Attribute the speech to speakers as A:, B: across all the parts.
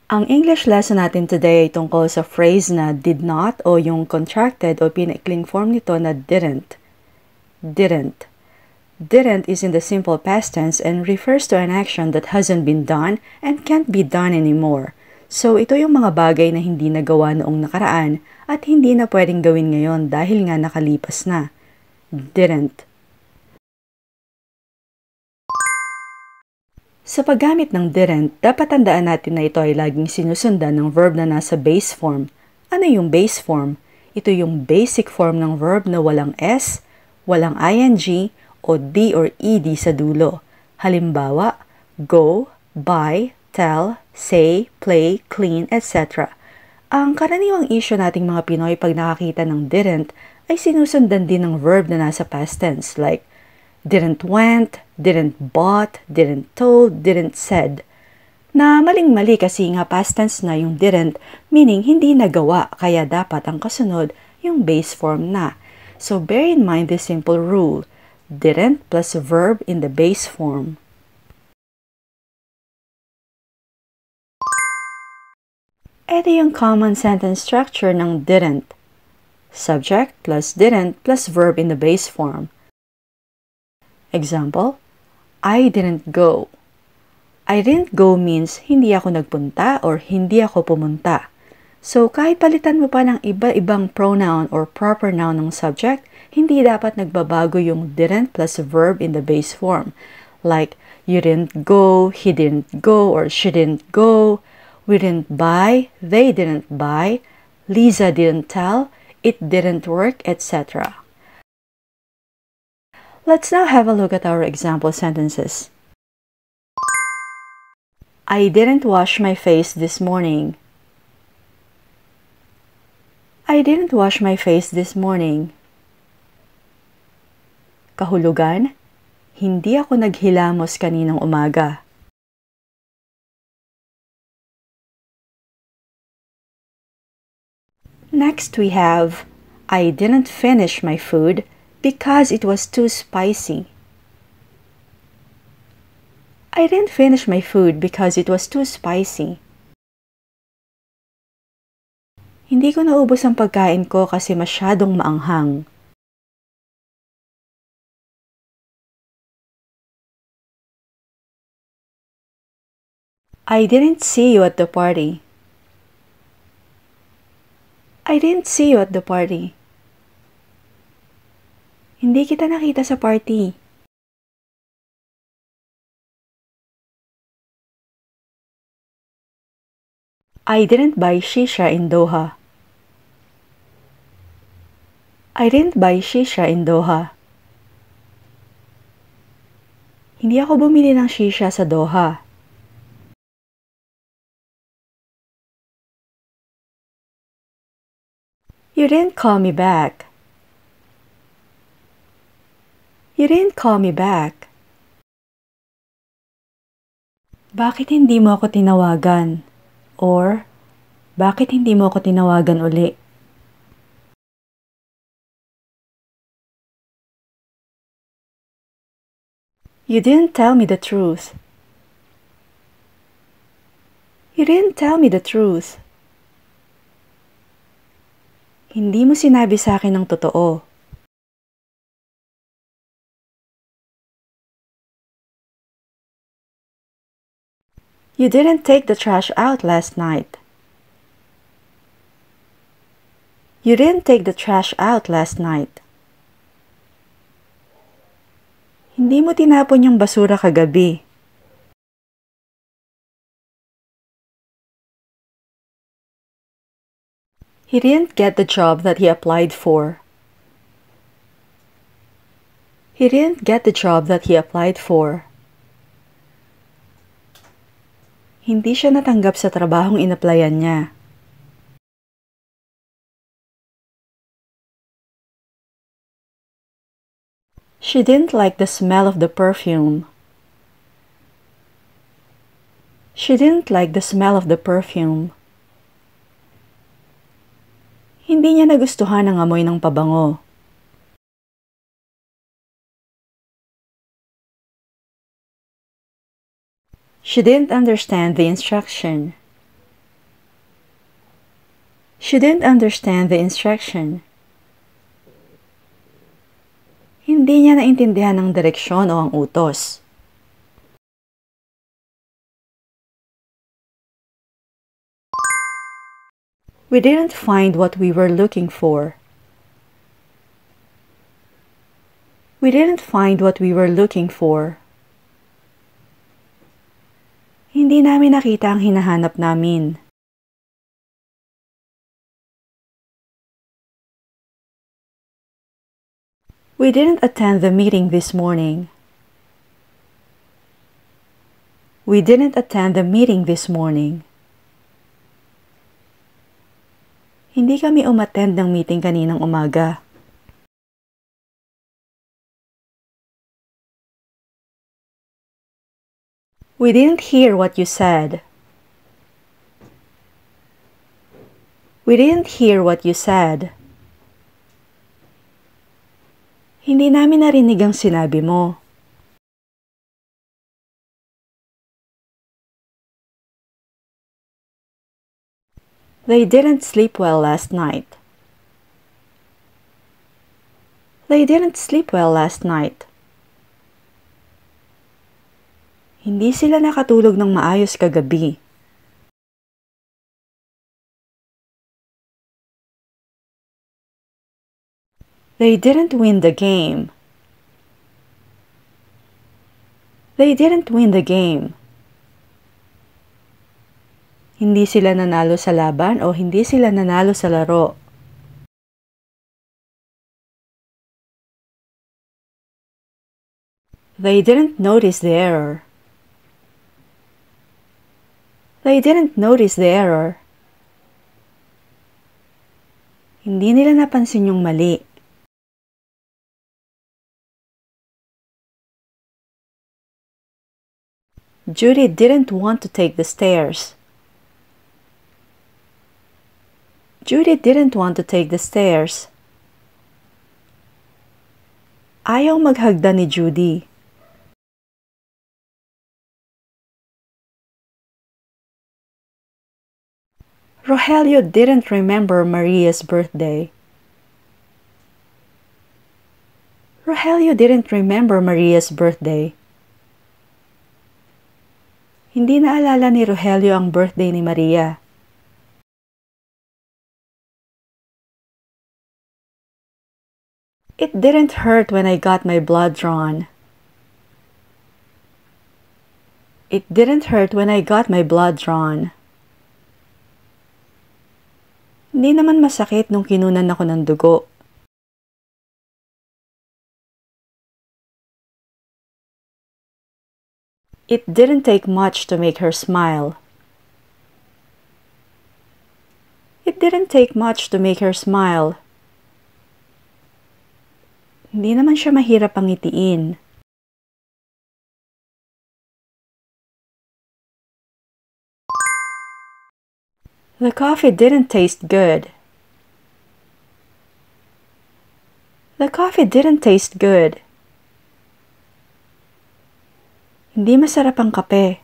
A: Ang English lesson natin today ay tungkol sa phrase na did not o yung contracted o pinaikling form nito na didn't. Didn't. Didn't is in the simple past tense and refers to an action that hasn't been done and can't be done anymore. So ito yung mga bagay na hindi nagawa noong nakaraan at hindi na pwedeng gawin ngayon dahil nga nakalipas na. Didn't. Sa paggamit ng didn't, dapat tandaan natin na ito ay laging sinusundan ng verb na nasa base form. Ano yung base form? Ito yung basic form ng verb na walang S, walang ing, o D or ED sa dulo. Halimbawa, go, buy, tell, say, play, clean, etc. Ang karaniwang issue nating mga Pinoy pag nakakita ng didn't ay sinusundan din ng verb na nasa past tense like didn't went, didn't bought, didn't told, didn't said. Na maling-mali kasi nga past tense na yung didn't, meaning hindi nagawa, kaya dapat ang kasunod yung base form na. So bear in mind this simple rule, didn't plus verb in the base form. Ito yung common sentence structure ng didn't. Subject plus didn't plus verb in the base form. Example, I didn't go. I didn't go means hindi ako nagpunta or hindi ako pumunta. So kahit palitan mo pa ng iba-ibang pronoun or proper noun ng subject, hindi dapat nagbabago yung didn't plus verb in the base form. Like, you didn't go, he didn't go, or she didn't go. We didn't buy, they didn't buy. Lisa didn't tell, it didn't work, etc. Let's now have a look at our example sentences. I didn't wash my face this morning. I didn't wash my face this morning. Kahulugan, hindi ako naghilamos kaninang umaga. Next we have, I didn't finish my food because it was too spicy. I didn't finish my food because it was too spicy. Hindi ko naubos ang pagkain ko kasi masyadong maanghang. I didn't see you at the party. I didn't see you at the party. Hindi kita nakita sa party. I didn't buy shisha in Doha. I didn't buy shisha in Doha. Hindi ako bumili ng shisha sa Doha. You didn't call me back. You didn't call me back. Bakit hindi mo ako tinawagan? Or, bakit hindi mo ako tinawagan uli? You didn't tell me the truth. You didn't tell me the truth. Hindi mo sinabi sa akin ng totoo. You didn't take the trash out last night. You didn't take the trash out last night. Hindi mo tinapon yung basura kagabi. He didn't get the job that he applied for. He didn't get the job that he applied for. Hindi siya natanggap sa trabahong inaplayan niya. She didn't like the smell of the perfume. She didn't like the smell of the perfume. Hindi niya nagustuhan ang amoy ng pabango. She didn't understand the instruction. She didn't understand the instruction. Hindi niya naintindihan ang direksyon o ang utos. We didn't find what we were looking for. We didn't find what we were looking for. Hindi namin nakita ang hinahanap namin. We didn't attend the meeting this morning. We didn't attend the meeting this morning. Hindi kami umattend ng meeting kaninang umaga. We didn't hear what you said. We didn't hear what you said. Hindi namin narinig ang sinabi mo. They didn't sleep well last night. They didn't sleep well last night. Hindi sila nakatulog ng maayos kagabi. They didn't win the game. They didn't win the game. Hindi sila nanalo sa laban o hindi sila nanalo sa laro. They didn't notice the error. They didn't notice the error. Hindi nila napansin yung mali. Judy didn't want to take the stairs. Judy didn't want to take the stairs. Ayaw maghagdan ni Judy. Rogelio didn't remember Maria's birthday. Rogelio didn't remember Maria's birthday. Hindi naalala ni Rogelio ang birthday ni Maria. It didn't hurt when I got my blood drawn. It didn't hurt when I got my blood drawn. Hindi naman masakit nung kinunan ako ng dugo. It didn't take much to make her smile. It didn't take much to make her smile. Hindi naman siya mahirap pangitiin. The coffee didn't taste good. The coffee didn't taste good. Hindi masarap ang kape.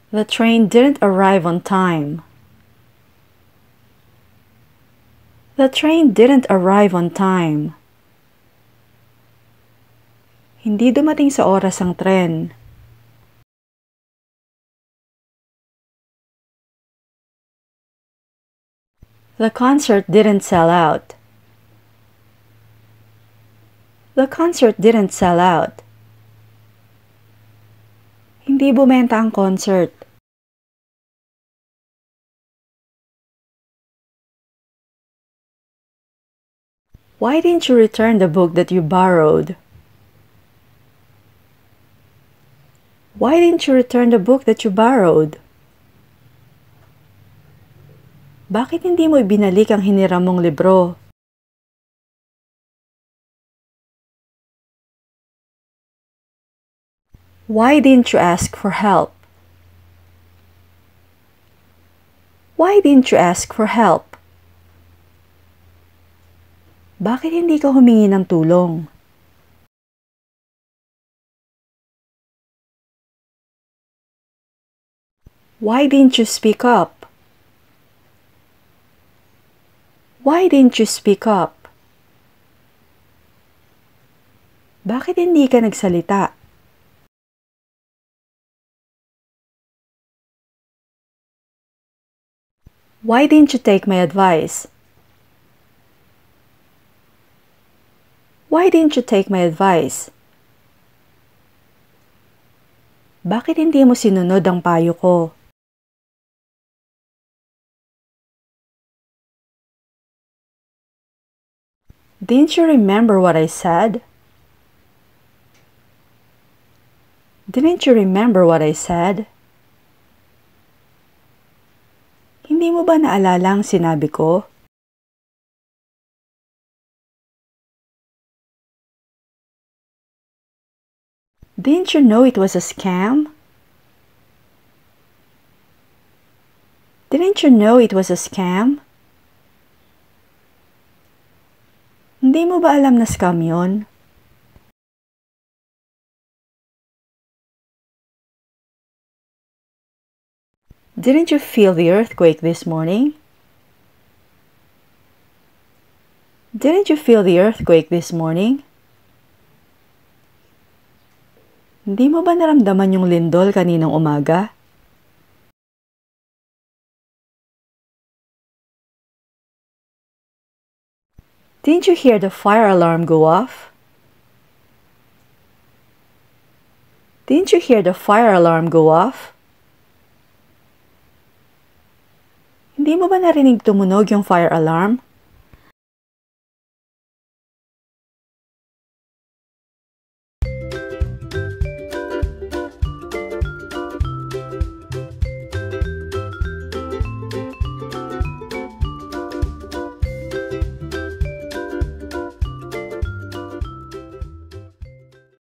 A: The train didn't arrive on time. The train didn't arrive on time. Hindi dumating sa oras ang tren. The concert didn't sell out. The concert didn't sell out. Hindi bumenta ang concert. Why didn't you return the book that you borrowed? Why didn't you return the book that you borrowed? Bakit hindi mo ibinalik ang hiniram mong libro? Why didn't you ask for help? Why didn't you ask for help? Bakit hindi ka humingi ng tulong? Why didn't you speak up? Why didn't you speak up? Bakit hindi ka nagsalita? Why didn't you take my advice? Why didn't you take my advice? Bakit hindi mo sinunod ang payo ko? Didn't you remember what I said? Didn't you remember what I said? Hindi mo ba naalala ang sinabi ko? Didn't you know it was a scam? Didn't you know it was a scam? Hindi mo ba alam na scam yun? Didn't you feel the earthquake this morning? Didn't you feel the earthquake this morning? Hindi mo ba naramdaman yung lindol kaninang umaga? Didn't you hear the fire alarm go off? Didn't you hear the fire alarm go off? Hindi mo ba narinig tumunog yung fire alarm?